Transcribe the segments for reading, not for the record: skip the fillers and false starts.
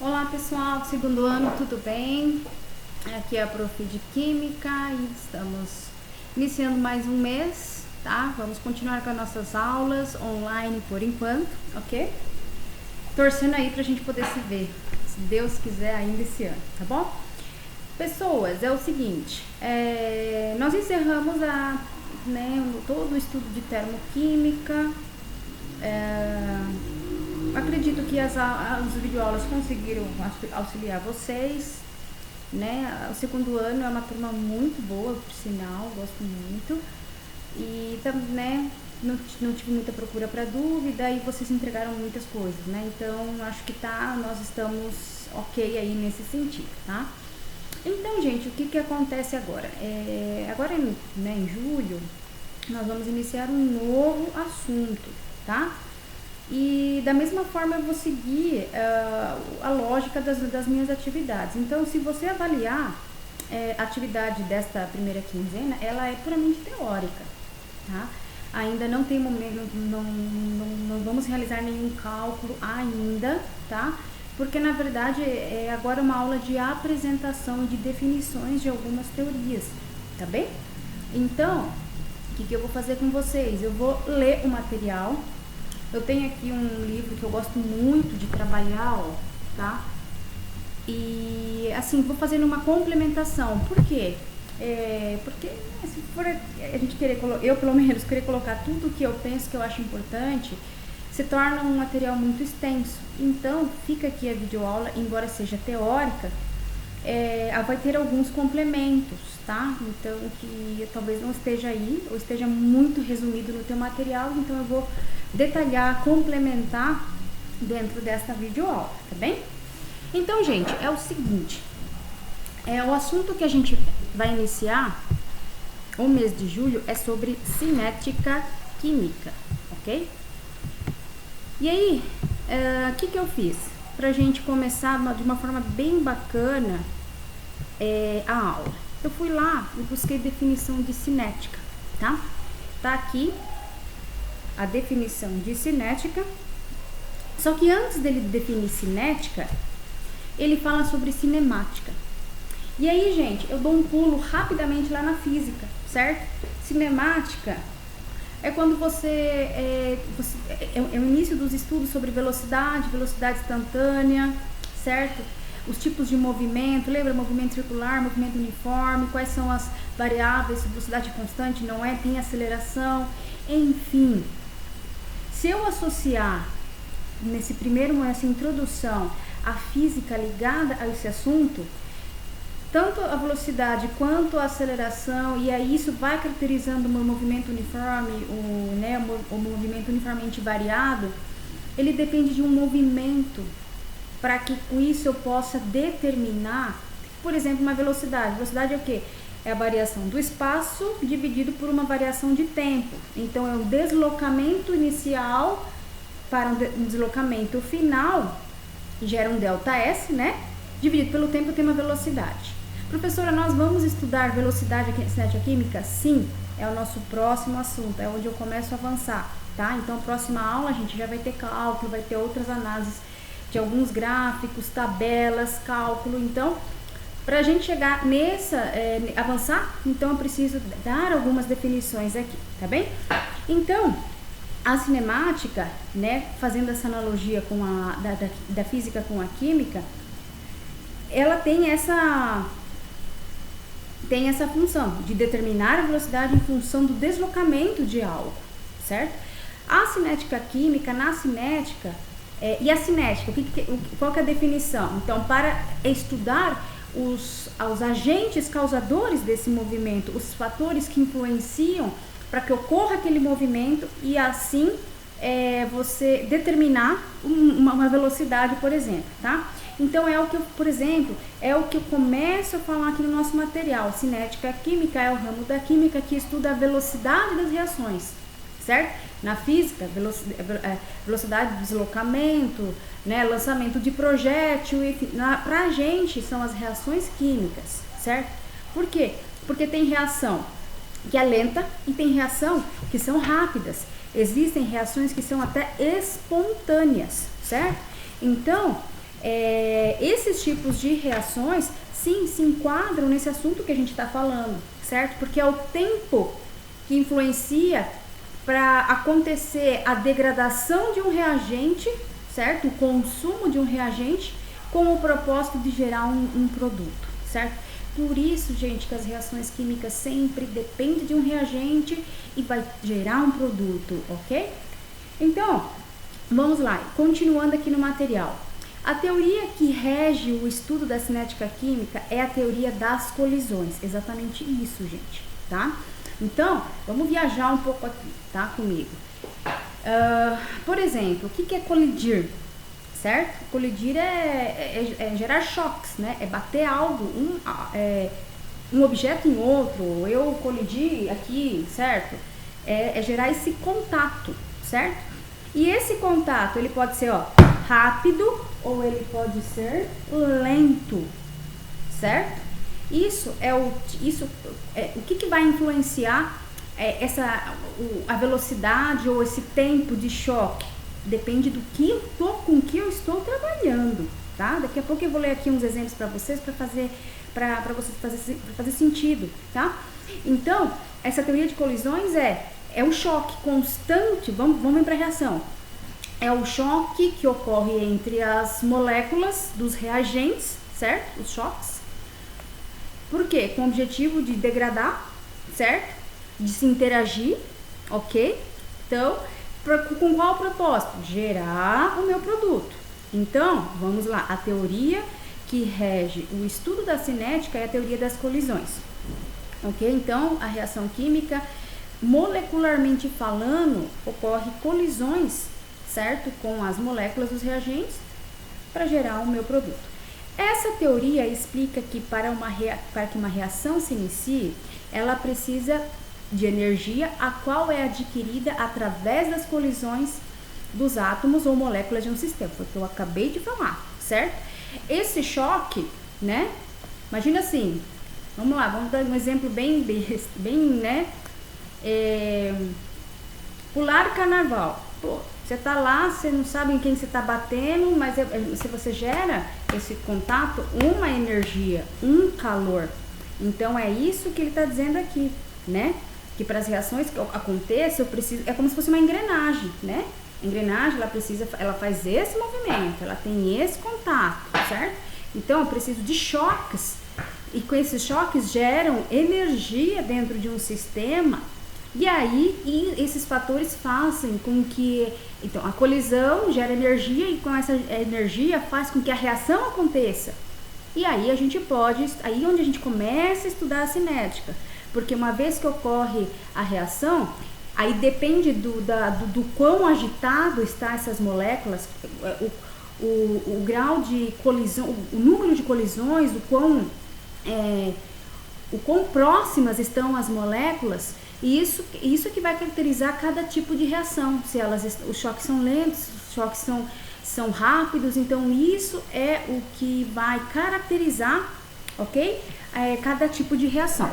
Olá pessoal, segundo ano, tudo bem? Aqui é a Prof de Química e estamos iniciando mais um mês, tá? Vamos continuar com as nossas aulas online por enquanto, ok? Torcendo aí pra gente poder se ver, se Deus quiser, ainda esse ano, tá bom? Pessoas, é o seguinte, nós encerramos todo o estudo de termoquímica. Acredito que as videoaulas conseguiram auxiliar vocês, né? O segundo ano é uma turma muito boa, por sinal, gosto muito. E também, né, não tive muita procura para dúvida e vocês entregaram muitas coisas, né? Então, acho que nós estamos ok aí nesse sentido, tá? Então, gente, o que acontece agora? Agora, né, em julho, nós vamos iniciar um novo assunto, tá? E da mesma forma eu vou seguir a lógica das minhas atividades. Então, se você avaliar a atividade desta primeira quinzena, ela é puramente teórica, tá? Ainda não tem momento, não vamos realizar nenhum cálculo ainda, tá? Porque na verdade é agora uma aula de apresentação e de definições de algumas teorias, tá bem? Então, o que eu vou fazer com vocês? Eu vou ler o material. Eu tenho aqui um livro que eu gosto muito de trabalhar, ó, tá? E assim, vou fazendo uma complementação. Por quê? Porque se for a gente eu pelo menos querer colocar tudo que eu penso que eu acho importante, se torna um material muito extenso. Então, fica aqui a videoaula, embora seja teórica, vai ter alguns complementos, tá? Então, que talvez não esteja aí, ou esteja muito resumido no teu material, então eu vou detalhar, complementar dentro desta videoaula, tá bem? Então, gente, é o seguinte, o assunto que a gente vai iniciar o mês de julho é sobre cinética química, ok? E aí, o que eu fiz? Pra gente começar de uma forma bem bacana a aula. Eu fui lá e busquei definição de cinética, tá? Tá aqui a definição de cinética. Só que antes dele definir cinética, ele fala sobre cinemática. E aí, gente, eu dou um pulo rapidamente lá na física, certo? Cinemática é quando é o início dos estudos sobre velocidade instantânea, certo? Os tipos de movimento, lembra? Movimento circular, movimento uniforme, quais são as variáveis, velocidade constante, não é? Tem aceleração, enfim. Se eu associar nessa introdução a física ligada a esse assunto, tanto a velocidade quanto a aceleração, e aí isso vai caracterizando o movimento uniforme, o movimento uniformemente variado, ele depende de um movimento para que com isso eu possa determinar, por exemplo, uma velocidade. Velocidade é o quê? É a variação do espaço dividido por uma variação de tempo. Então, é o deslocamento inicial para um deslocamento final, gera um ΔS, né? Dividido pelo tempo, tem uma velocidade. Professora, nós vamos estudar velocidade aqui na cinética química? Sim, é o nosso próximo assunto, é onde eu começo a avançar, tá? Então, a próxima aula a gente já vai ter cálculo, vai ter outras análises de alguns gráficos, tabelas, cálculo. Então, para a gente chegar avançar, então eu preciso dar algumas definições aqui, tá bem? Então, a cinemática, né, fazendo essa analogia com da física com a química, ela tem essa função de determinar a velocidade em função do deslocamento de algo, certo? A cinética química, na cinética, e a cinética, qual que é a definição? Então, para estudar os agentes causadores desse movimento, os fatores que influenciam para que ocorra aquele movimento e assim você determinar uma velocidade, por exemplo, tá? Então, por exemplo, é o que eu começo a falar aqui no nosso material. Cinética química é o ramo da química que estuda a velocidade das reações, certo? Na física, velocidade de deslocamento, né, lançamento de projétil, enfim, pra gente são as reações químicas, certo? Por quê? Porque tem reação que é lenta e tem reação que são rápidas. Existem reações que são até espontâneas, certo? Então, esses tipos de reações, sim, se enquadram nesse assunto que a gente está falando, certo? Porque é o tempo que influencia para acontecer a degradação de um reagente, certo? O consumo de um reagente com o propósito de gerar um produto, certo? Por isso, gente, que as reações químicas sempre dependem de um reagente e vai gerar um produto, ok? Então, vamos lá, continuando aqui no material. A teoria que rege o estudo da cinética química é a teoria das colisões, exatamente isso, gente, tá? Então, vamos viajar um pouco aqui, tá, comigo. Por exemplo, o que é colidir? Certo? Colidir é gerar choques, né? É bater algo, um objeto em outro. Eu colidi aqui, certo? É gerar esse contato, certo? E esse contato, ele pode ser, ó, rápido ou ele pode ser lento, certo? O que vai influenciar a velocidade ou esse tempo de choque? Depende do que com que eu estou trabalhando, tá? Daqui a pouco eu vou ler aqui uns exemplos para vocês para fazer sentido, tá? Então, essa teoria de colisões é um choque constante. Vamos para a reação. É o choque que ocorre entre as moléculas dos reagentes, certo? Os choques. Por quê? Com o objetivo de degradar, certo? De se interagir, ok? Então, com qual propósito? Gerar o meu produto. Então, vamos lá. A teoria que rege o estudo da cinética é a teoria das colisões, ok? Então, a reação química, molecularmente falando, ocorre colisões, certo? Com as moléculas dos reagentes para gerar o meu produto. Essa teoria explica que para que uma reação se inicie, ela precisa de energia, a qual é adquirida através das colisões dos átomos ou moléculas de um sistema. Foi o que eu acabei de falar, certo? Esse choque, né? Imagina assim, vamos lá, vamos dar um exemplo bem né? Pular carnaval. Pô, você tá lá, você não sabe em quem você tá batendo, mas se você gera esse contato, uma energia, um calor. Então é isso que ele está dizendo aqui, né? Que para as reações que aconteçam, é como se fosse uma engrenagem, né? A engrenagem, ela faz esse movimento, ela tem esse contato, certo? Então eu preciso de choques, e com esses choques geram energia dentro de um sistema. E aí, esses fatores fazem com que, então, a colisão gera energia e com essa energia faz com que a reação aconteça. E aí aí onde a gente começa a estudar a cinética, porque uma vez que ocorre a reação, aí depende do quão agitado estão essas moléculas, o grau de colisão, o número de colisões, o quão próximas estão as moléculas. E isso que vai caracterizar cada tipo de reação, se os choques são lentos, os choques são rápidos. Então isso é o que vai caracterizar, ok? Cada tipo de reação.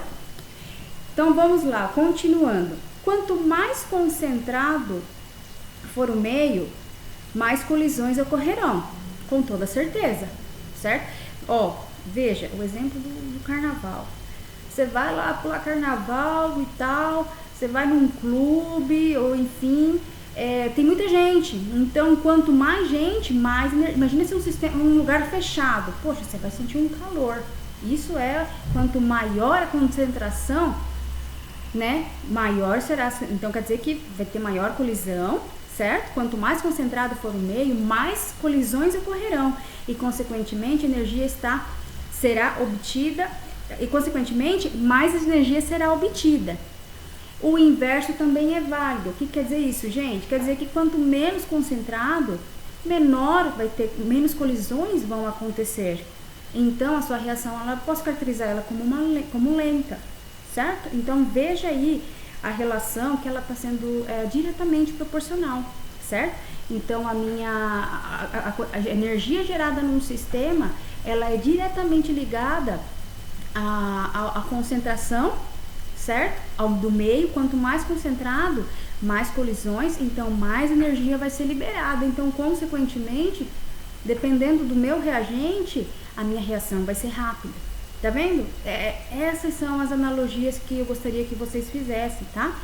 Então vamos lá, continuando. Quanto mais concentrado for o meio, mais colisões ocorrerão, com toda certeza, certo? Ó, veja o exemplo do carnaval. Você vai lá pular carnaval e tal, você vai num clube, ou enfim, tem muita gente. Então, quanto mais gente, mais energia. Imagina se um lugar fechado. Poxa, você vai sentir um calor. Isso quanto maior a concentração, né, maior será. Então, quer dizer que vai ter maior colisão, certo? Quanto mais concentrado for o meio, mais colisões ocorrerão. E, consequentemente, a energia será obtida. E, consequentemente, mais energia será obtida. O inverso também é válido. O que quer dizer isso, gente? Quer dizer que quanto menos concentrado, menos colisões vão acontecer. Então, a sua reação, posso caracterizar ela como lenta, certo? Então, veja aí a relação que ela está sendo diretamente proporcional, certo? Então, a energia gerada num sistema, ela é diretamente ligada a concentração, certo? Do meio. Quanto mais concentrado, mais colisões, então mais energia vai ser liberada. Então, consequentemente, dependendo do meu reagente, a minha reação vai ser rápida. Tá vendo? Essas são as analogias que eu gostaria que vocês fizessem, tá?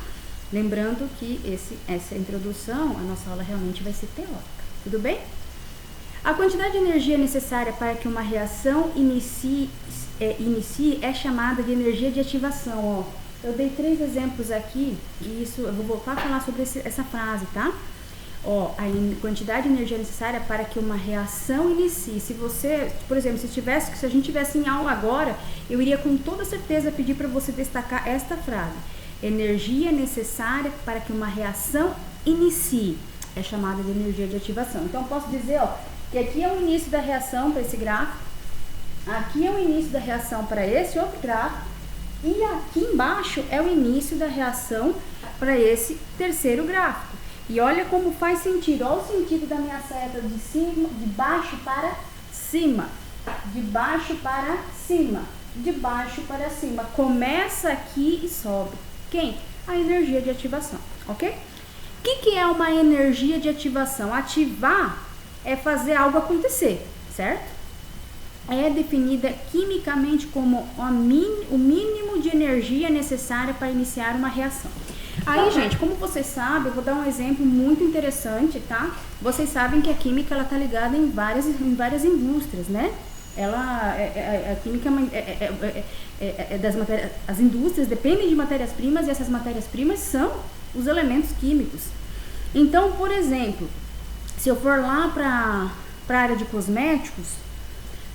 Lembrando que essa introdução, a nossa aula realmente vai ser teórica, tudo bem? A quantidade de energia necessária para que uma reação inicie é chamada de energia de ativação, ó. Eu dei 3 exemplos aqui, e isso eu vou voltar a falar sobre essa frase, tá? Ó, a quantidade de energia necessária para que uma reação inicie. Se você, por exemplo, se a gente tivesse em aula agora, eu iria com toda certeza pedir para você destacar esta frase. Energia necessária para que uma reação inicie. É chamada de energia de ativação. Então, eu posso dizer, ó, que aqui é o início da reação para esse gráfico, aqui é o início da reação para esse outro gráfico, e aqui embaixo é o início da reação para esse terceiro gráfico. E olha como faz sentido, olha o sentido da minha seta de cima, de baixo para cima, de baixo para cima, de baixo para cima. Começa aqui e sobe. Quem? A energia de ativação, ok? O que é uma energia de ativação? Ativar é fazer algo acontecer, certo? É definida quimicamente como o mínimo de energia necessária para iniciar uma reação. Aí, gente, como vocês sabem, eu vou dar um exemplo muito interessante, tá? Vocês sabem que a química, ela tá ligada em várias indústrias, né? A química das matérias, as indústrias dependem de matérias-primas, e essas matérias-primas são os elementos químicos. Então, por exemplo, se eu for lá para a área de cosméticos,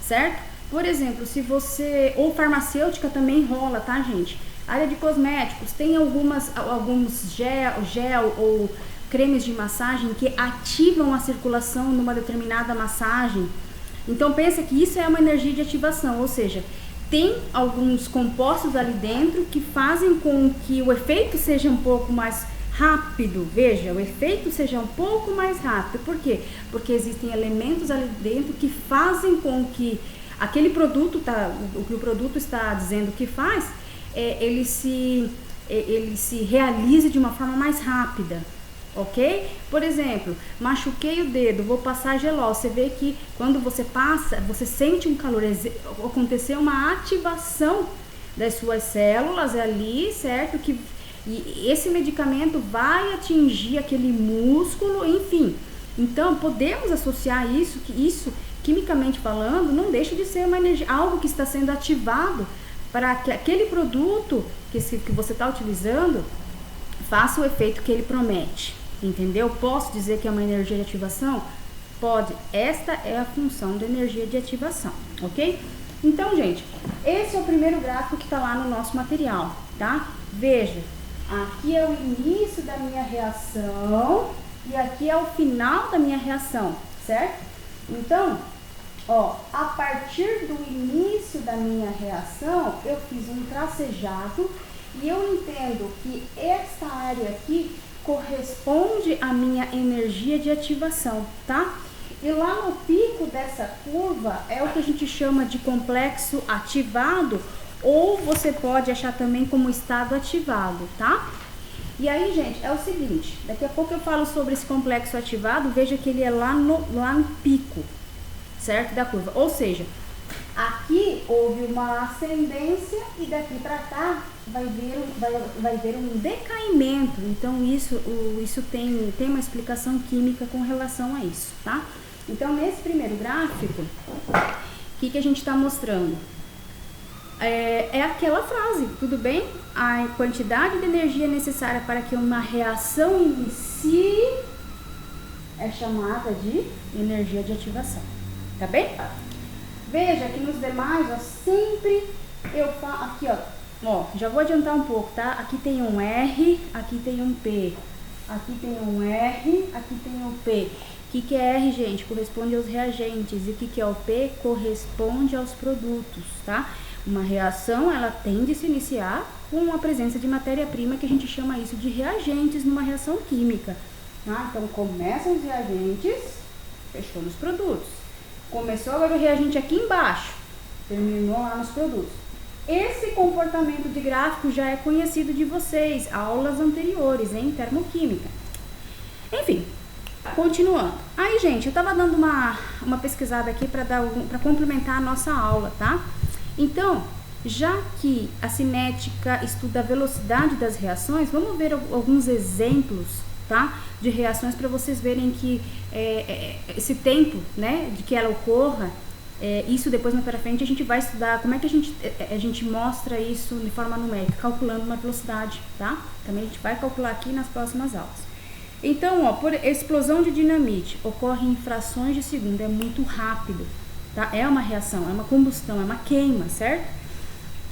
certo? Por exemplo, se você, ou farmacêutica também rola, tá, gente? Área de cosméticos, tem alguns gel ou cremes de massagem que ativam a circulação numa determinada massagem. Então pensa que isso é uma energia de ativação, ou seja, tem alguns compostos ali dentro que fazem com que o efeito seja um pouco mais rápido. Veja, o efeito seja um pouco mais rápido. Por quê? Porque existem elementos ali dentro que fazem com que aquele produto, o que o produto está dizendo que faz, ele se realize de uma forma mais rápida, ok? Por exemplo, machuquei o dedo, vou passar gelol. Você vê que quando você passa, você sente um calor, aconteceu uma ativação das suas células ali, certo? E esse medicamento vai atingir aquele músculo, enfim. Então, podemos associar isso, que isso, quimicamente falando, não deixa de ser uma energia, algo que está sendo ativado para que aquele produto que você está utilizando faça o efeito que ele promete, entendeu? Posso dizer que é uma energia de ativação? Pode. Esta é a função da energia de ativação, ok? Então, gente, esse é o primeiro gráfico que está lá no nosso material, tá? Veja, aqui é o início da minha reação e aqui é o final da minha reação, certo? Então, ó, a partir do início da minha reação, eu fiz um tracejado e eu entendo que esta área aqui corresponde à minha energia de ativação, tá? E lá no pico dessa curva é o que a gente chama de complexo ativado, ou você pode achar também como estado ativado, tá? E aí, gente, é o seguinte, daqui a pouco eu falo sobre esse complexo ativado, veja que ele é lá no pico, certo? Da curva. Ou seja, aqui houve uma ascendência e daqui para cá vai ver um decaimento. Então isso tem uma explicação química com relação a isso, tá? Então nesse primeiro gráfico, o que a gente está mostrando? É aquela frase, tudo bem? A quantidade de energia necessária para que uma reação inicie é chamada de energia de ativação. Tá bem? Veja que nos demais, ó, sempre eu falo, aqui ó, já vou adiantar um pouco, tá? Aqui tem um R, aqui tem um P, aqui tem um R, aqui tem um P. O que é R, gente? Corresponde aos reagentes. E o que é o P? Corresponde aos produtos, tá? Uma reação, ela tende a se iniciar com a presença de matéria-prima, que a gente chama isso de reagentes numa reação química, tá? Então, começam os reagentes, fechou nos produtos. Começou agora o reagente aqui embaixo, terminou lá nos produtos. Esse comportamento de gráfico já é conhecido de vocês, aulas anteriores em termoquímica. Enfim, continuando. Aí, gente, eu tava dando uma pesquisada aqui para complementar a nossa aula, tá? Então, já que a cinética estuda a velocidade das reações, vamos ver alguns exemplos, tá? De reações para vocês verem que esse tempo, né, de que ela ocorra, isso depois mais para frente a gente vai estudar como é que a gente mostra isso de forma numérica, calculando uma velocidade, tá? Também a gente vai calcular aqui nas próximas aulas. Então, ó, por explosão de dinamite, ocorre em frações de segundo, é muito rápido, tá? É uma reação, é uma combustão, é uma queima, certo?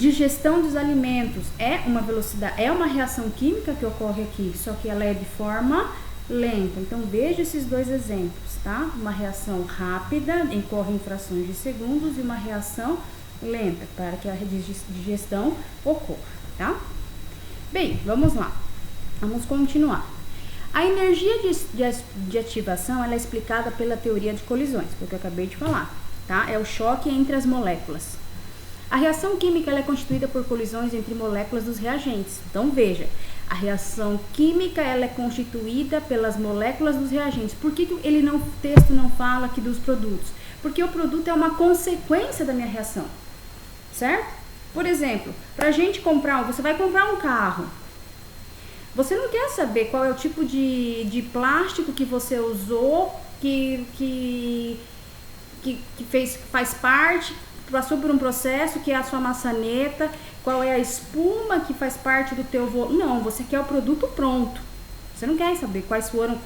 Digestão dos alimentos é uma velocidade, é uma reação química que ocorre aqui, só que ela é de forma lenta. Então, veja esses dois exemplos, tá? Uma reação rápida, ocorre em frações de segundos, e uma reação lenta, para que a digestão ocorra, tá? Bem, vamos lá. Vamos continuar. A energia de ativação, ela é explicada pela teoria de colisões, porque eu acabei de falar, tá? É o choque entre as moléculas. A reação química ela é constituída por colisões entre moléculas dos reagentes. Então, veja, a reação química ela é constituída pelas moléculas dos reagentes. Por que o texto não fala aqui dos produtos? Porque o produto é uma consequência da minha reação, certo? Por exemplo, para a gente comprar, você vai comprar um carro. Você não quer saber qual é o tipo de plástico que você usou, que faz parte, passou por um processo, que é a sua maçaneta, qual é a espuma que faz parte do teu volume. Não, você quer o produto pronto. Você não quer saber quais foram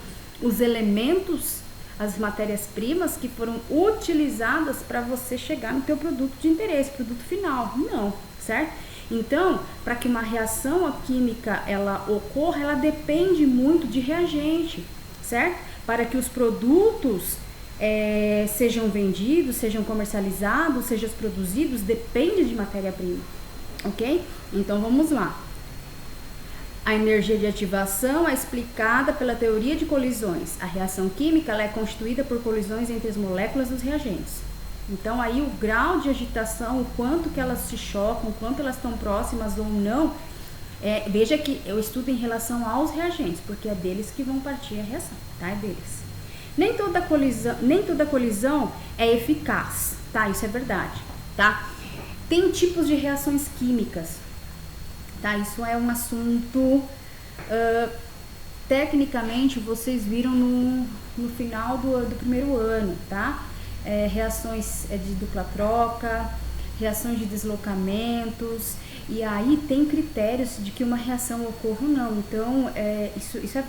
os elementos, as matérias-primas que foram utilizadas para você chegar no teu produto de interesse, produto final. Não, certo? Então, para que uma reação química ela ocorra, ela depende muito de reagente, certo? Para que os produtos sejam vendidos, sejam comercializados, sejam produzidos, depende de matéria-prima, ok? Então, vamos lá. A energia de ativação é explicada pela teoria de colisões. A reação química ela é constituída por colisões entre as moléculas dos reagentes. Então, aí o grau de agitação, o quanto que elas se chocam, o quanto elas estão próximas ou não, veja que eu estudo em relação aos reagentes, porque é deles que vão partir a reação, tá? É deles. Nem toda colisão é eficaz, tá? Isso é verdade, tá? Tem tipos de reações químicas, tá? Isso é um assunto, tecnicamente, vocês viram no final do primeiro ano, tá? Reações de dupla troca, reações de deslocamentos, e aí tem critérios de que uma reação ocorra ou não. Então,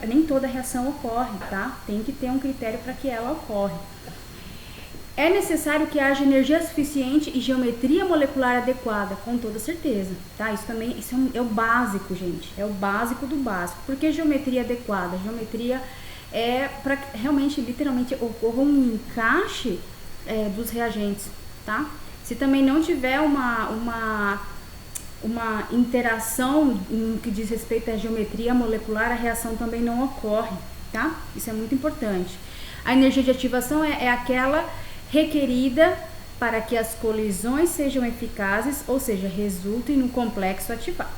nem toda reação ocorre, tá? Tem que ter um critério para que ela ocorra. É necessário que haja energia suficiente e geometria molecular adequada, com toda certeza, tá? Isso é o básico, gente, é o básico do básico. Por que geometria adequada? Geometria é para que realmente, literalmente, ocorra um encaixe dos reagentes, tá? Se também não tiver uma interação no que diz respeito à geometria molecular, a reação também não ocorre, tá? Isso é muito importante. A energia de ativação é aquela requerida para que as colisões sejam eficazes, ou seja, resultem no complexo ativado,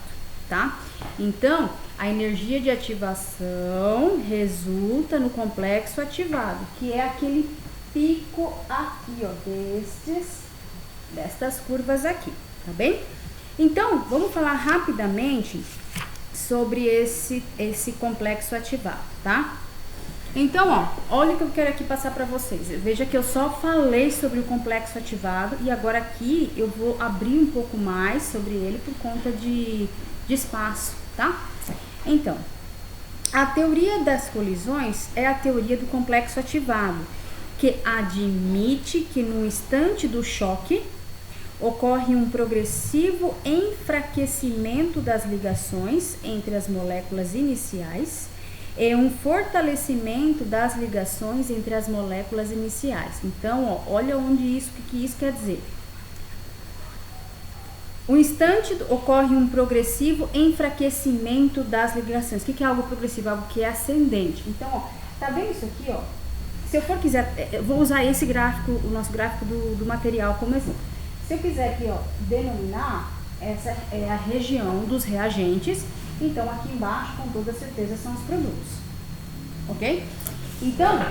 tá? Então, a energia de ativação resulta no complexo ativado, que é aquele pico aqui, ó, destas curvas aqui, tá bem? Então, vamos falar rapidamente sobre esse complexo ativado, tá? Então, ó, olha o que eu quero aqui passar para vocês. Veja que eu só falei sobre o complexo ativado e agora aqui eu vou abrir um pouco mais sobre ele por conta de espaço, tá? Então, a teoria das colisões é a teoria do complexo ativado, que admite que no instante do choque ocorre um progressivo enfraquecimento das ligações entre as moléculas iniciais e um fortalecimento das ligações entre as moléculas iniciais. Então, ó, olha onde o que isso quer dizer. O instante ocorre um progressivo enfraquecimento das ligações. O que é algo progressivo? Algo que é ascendente. Então, ó, tá vendo isso aqui, ó? Se eu eu vou usar esse gráfico, o nosso gráfico do material como exemplo. Se eu quiser aqui, ó, denominar, essa é a região dos reagentes, então aqui embaixo, com toda certeza, são os produtos, ok? Então,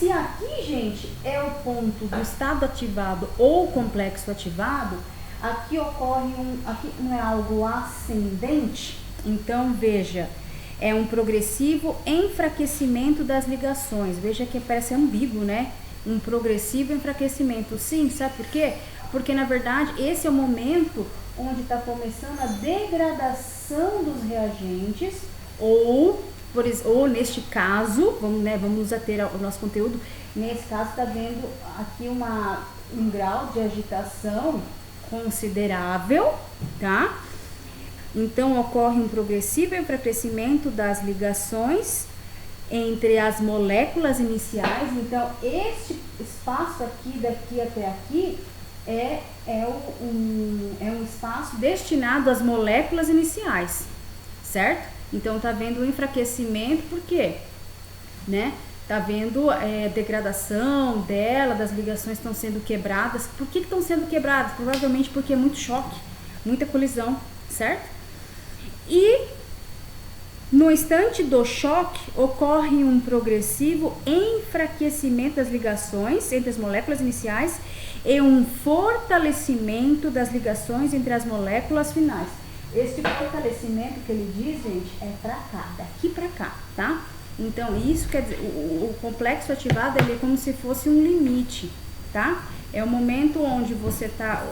Se aqui, gente, é o ponto do estado ativado ou complexo ativado, aqui ocorre aqui não é algo ascendente, então veja, é um progressivo enfraquecimento das ligações. Veja que parece ambíguo, né? Um progressivo enfraquecimento. Sim, sabe por quê? Porque na verdade esse é o momento onde está começando a degradação dos reagentes, ou neste caso, vamos ater ao nosso conteúdo, nesse caso está vendo aqui um grau de agitação considerável, tá? Então ocorre um progressivo enfraquecimento das ligações entre as moléculas iniciais. Então este espaço aqui, daqui até aqui, é um espaço destinado às moléculas iniciais, certo? Então tá vendo o enfraquecimento, por quê? Né? Tá vendo degradação dela, das ligações estão sendo quebradas. Por que estão sendo quebradas? Provavelmente porque é muito choque, muita colisão, certo? E no instante do choque ocorre um progressivo enfraquecimento das ligações entre as moléculas iniciais e um fortalecimento das ligações entre as moléculas finais. Este fortalecimento que ele diz, gente, é pra cá, daqui pra cá, tá? Então, isso quer dizer, o complexo ativado, ele é como se fosse um limite, tá? É o momento onde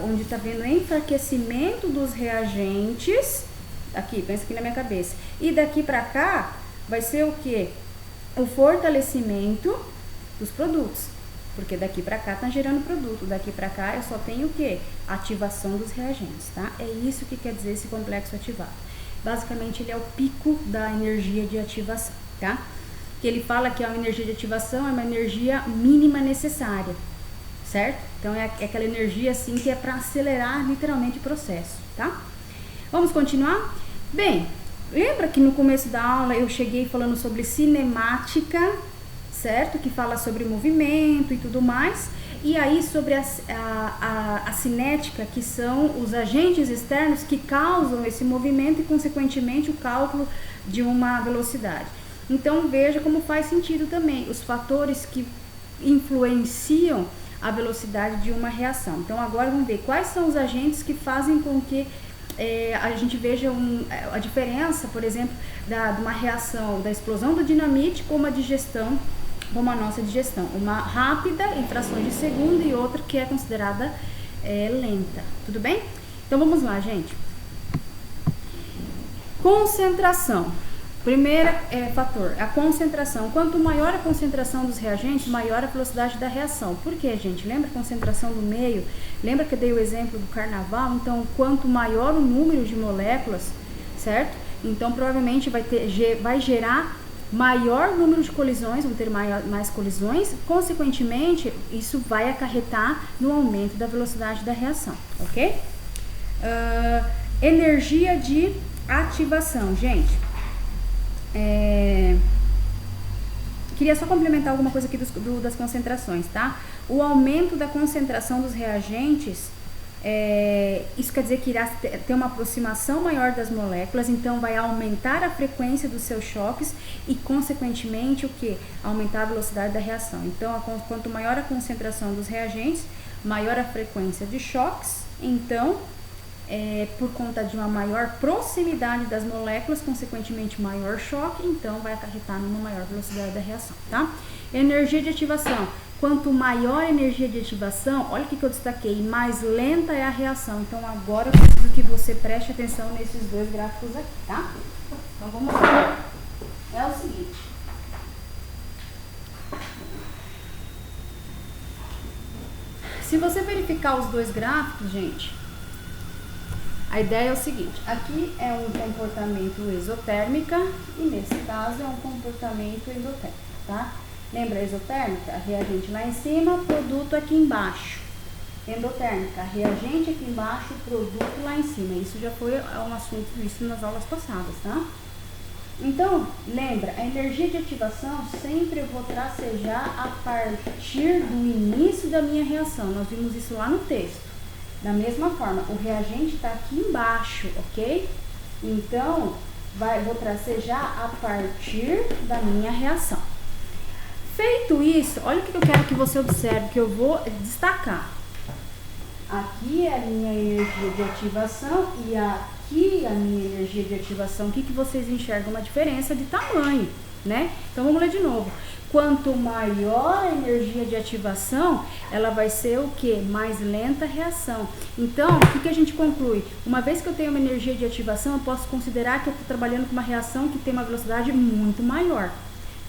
onde tá vendo enfraquecimento dos reagentes, aqui, pensa aqui na minha cabeça, e daqui pra cá vai ser o quê? O fortalecimento dos produtos, porque daqui pra cá tá gerando produto, daqui pra cá eu só tenho o quê? Ativação dos reagentes, tá? É isso que quer dizer esse complexo ativado. Basicamente, ele é o pico da energia de ativação, tá? Que ele fala que a energia de ativação é uma energia mínima necessária, certo? Então, é aquela energia, assim, que é para acelerar literalmente o processo, tá? Vamos continuar? Bem, lembra que no começo da aula eu cheguei falando sobre cinemática, certo? Que fala sobre movimento e tudo mais. E aí sobre a cinética, que são os agentes externos que causam esse movimento e, consequentemente, o cálculo de uma velocidade. Então, veja como faz sentido também os fatores que influenciam a velocidade de uma reação. Então, agora vamos ver quais são os agentes que fazem com que a gente veja a diferença, por exemplo, de uma reação da explosão do dinamite com uma digestão, como a nossa digestão. Uma rápida, em frações de segundo, e outra que é considerada lenta. Tudo bem? Então, vamos lá, gente. Concentração. Primeiro fator, a concentração. Quanto maior a concentração dos reagentes, maior a velocidade da reação. Por quê, gente? Lembra a concentração do meio? Lembra que eu dei o exemplo do carnaval? Então, quanto maior o número de moléculas, certo? Então, provavelmente vai gerar maior número de colisões, vão ter mais colisões. Consequentemente, isso vai acarretar no aumento da velocidade da reação, ok? Energia de ativação, gente. Queria só complementar alguma coisa aqui das concentrações, tá? O aumento da concentração dos reagentes, isso quer dizer que irá ter uma aproximação maior das moléculas, então vai aumentar a frequência dos seus choques e, consequentemente, o que? Aumentar a velocidade da reação. Então, quanto maior a concentração dos reagentes, maior a frequência de choques, então por conta de uma maior proximidade das moléculas, consequentemente maior choque, então vai acarretar numa maior velocidade da reação, tá? Energia de ativação. Quanto maior a energia de ativação, olha o que eu destaquei, mais lenta é a reação. Então agora eu preciso que você preste atenção nesses dois gráficos aqui, tá? Então vamos lá. É o seguinte. Se você verificar os dois gráficos, gente, a ideia é o seguinte, aqui é um comportamento exotérmica e nesse caso é um comportamento endotérmico, tá? Lembra a exotérmica? Reagente lá em cima, produto aqui embaixo. Endotérmica, reagente aqui embaixo, produto lá em cima. Isso já foi um assunto visto nas aulas passadas, tá? Então, lembra, a energia de ativação sempre eu vou tracejar a partir do início da minha reação. Nós vimos isso lá no texto. Da mesma forma, o reagente está aqui embaixo, ok? Então, vou tracejar a partir da minha reação. Feito isso, olha o que eu quero que você observe, que eu vou destacar. Aqui é a minha energia de ativação e aqui a minha energia de ativação. O que vocês enxergam? Uma diferença de tamanho, né? Então vamos ler de novo. Quanto maior a energia de ativação, ela vai ser o que? Mais lenta a reação. Então, o que a gente conclui? Uma vez que eu tenho uma energia de ativação, eu posso considerar que eu estou trabalhando com uma reação que tem uma velocidade muito maior.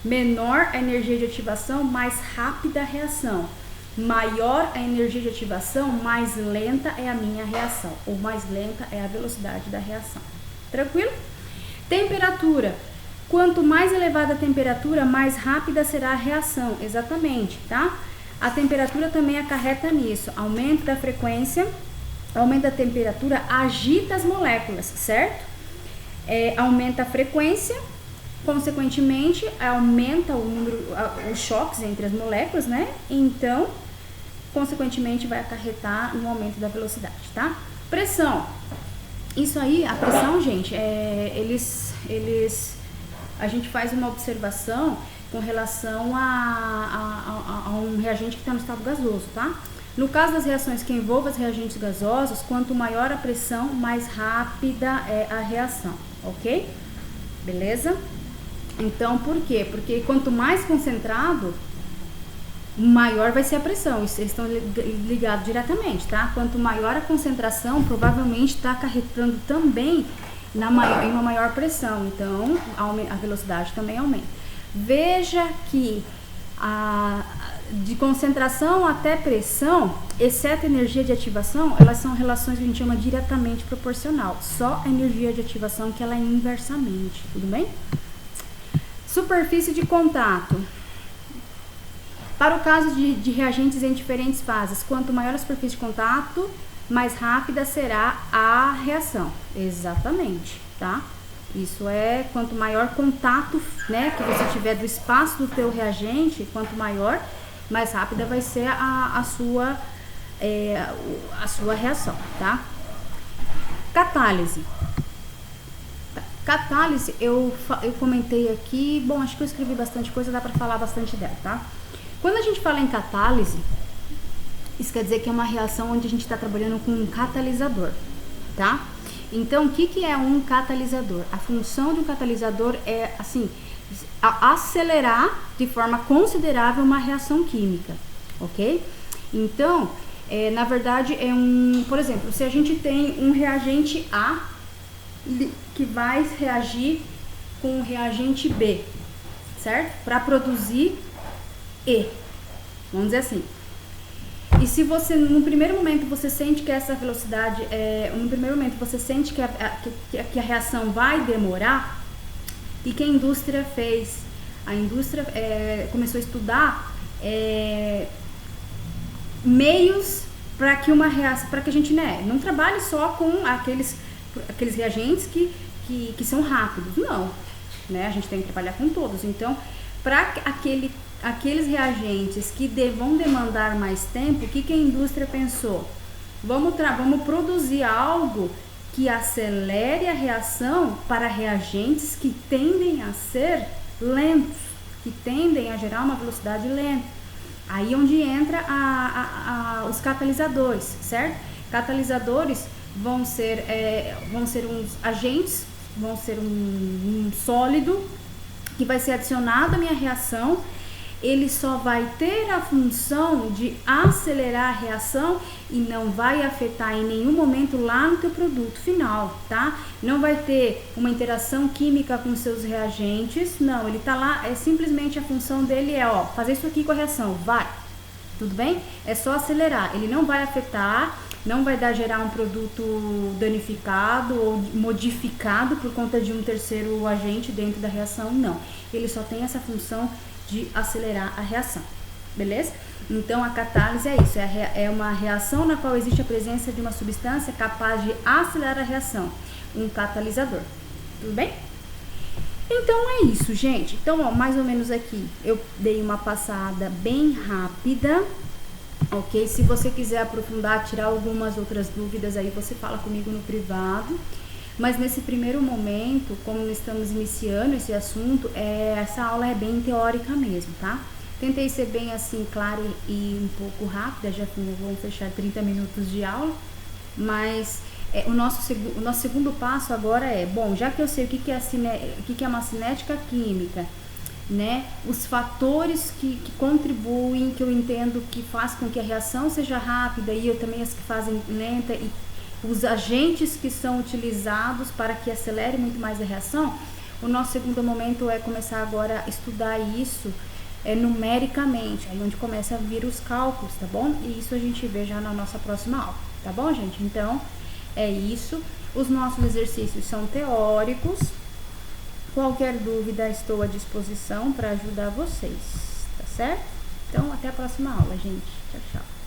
Menor a energia de ativação, mais rápida a reação. Maior a energia de ativação, mais lenta é a minha reação, ou mais lenta é a velocidade da reação. Tranquilo? Temperatura. Quanto mais elevada a temperatura, mais rápida será a reação. Exatamente, tá? A temperatura também acarreta nisso. Aumento da frequência, aumento da temperatura, agita as moléculas, certo? Aumenta a frequência, consequentemente, aumenta o número, os choques entre as moléculas, né? Então, consequentemente, vai acarretar no aumento da velocidade, tá? Pressão. Isso aí, a pressão, gente, a gente faz uma observação com relação a um reagente que está no estado gasoso, tá? No caso das reações que envolvem os reagentes gasosos, quanto maior a pressão, mais rápida é a reação, ok? Beleza? Então, por quê? Porque quanto mais concentrado, maior vai ser a pressão. Eles estão ligados diretamente, tá? Quanto maior a concentração, provavelmente está acarretando também em uma maior pressão. Então, a velocidade também aumenta. Veja que de concentração até pressão, exceto energia de ativação, elas são relações que a gente chama diretamente proporcional. Só a energia de ativação que ela é inversamente, tudo bem? Superfície de contato. Para o caso de reagentes em diferentes fases, quanto maior a superfície de contato, mais rápida será a reação. Exatamente, tá? Isso é quanto maior contato, né, que você tiver do espaço do teu reagente, quanto maior, mais rápida vai ser a sua reação, tá? Catálise. Catálise, eu comentei aqui, bom, acho que eu escrevi bastante coisa, dá pra falar bastante dela, tá? Quando a gente fala em catálise, isso quer dizer que é uma reação onde a gente está trabalhando com um catalisador, tá? Então, o que é um catalisador? A função de um catalisador é, assim, acelerar de forma considerável uma reação química, ok? Então, na verdade, por exemplo, se a gente tem um reagente A que vai reagir com o reagente B, certo? Para produzir E, vamos dizer assim. E se você, no primeiro momento, você sente que essa velocidade, no primeiro momento você sente que a reação vai demorar, e que a indústria fez? A indústria começou a estudar meios para que a gente, né, não trabalhe só com aqueles reagentes que são rápidos, não, né? A gente tem que trabalhar com todos. Então, para aqueles reagentes que vão demandar mais tempo, o que a indústria pensou? Vamos produzir algo que acelere a reação para reagentes que tendem a ser lentos, que tendem a gerar uma velocidade lenta. Aí onde entra os catalisadores, certo? Catalisadores vão ser uns agentes, vão ser um sólido que vai ser adicionado à minha reação. Ele só vai ter a função de acelerar a reação e não vai afetar em nenhum momento lá no teu produto final, tá? Não vai ter uma interação química com seus reagentes, não, ele tá lá, simplesmente a função dele fazer isso aqui com a reação, vai, tudo bem? É só acelerar, ele não vai afetar, não vai gerar um produto danificado ou modificado por conta de um terceiro agente dentro da reação, não. Ele só tem essa função de acelerar a reação, beleza? Então a catálise é isso, é uma reação na qual existe a presença de uma substância capaz de acelerar a reação, um catalisador, tudo bem? Então é isso, gente. Então, mais ou menos aqui eu dei uma passada bem rápida, ok? Se você quiser aprofundar, tirar algumas outras dúvidas aí, você fala comigo no privado. Mas nesse primeiro momento, como estamos iniciando esse assunto, essa aula é bem teórica mesmo, tá? Tentei ser bem assim, clara e um pouco rápida, já vamos fechar 30 minutos de aula, mas o nosso segundo passo agora bom, já que eu sei o que é uma cinética química, né, os fatores que contribuem, que eu entendo que faz com que a reação seja rápida e eu também as que fazem lenta, e os agentes que são utilizados para que acelere muito mais a reação, o nosso segundo momento é começar agora a estudar isso numericamente, aí onde começa a vir os cálculos, tá bom? E isso a gente vê já na nossa próxima aula, tá bom, gente? Então, é isso. Os nossos exercícios são teóricos. Qualquer dúvida, estou à disposição para ajudar vocês, tá certo? Então, até a próxima aula, gente. Tchau, tchau.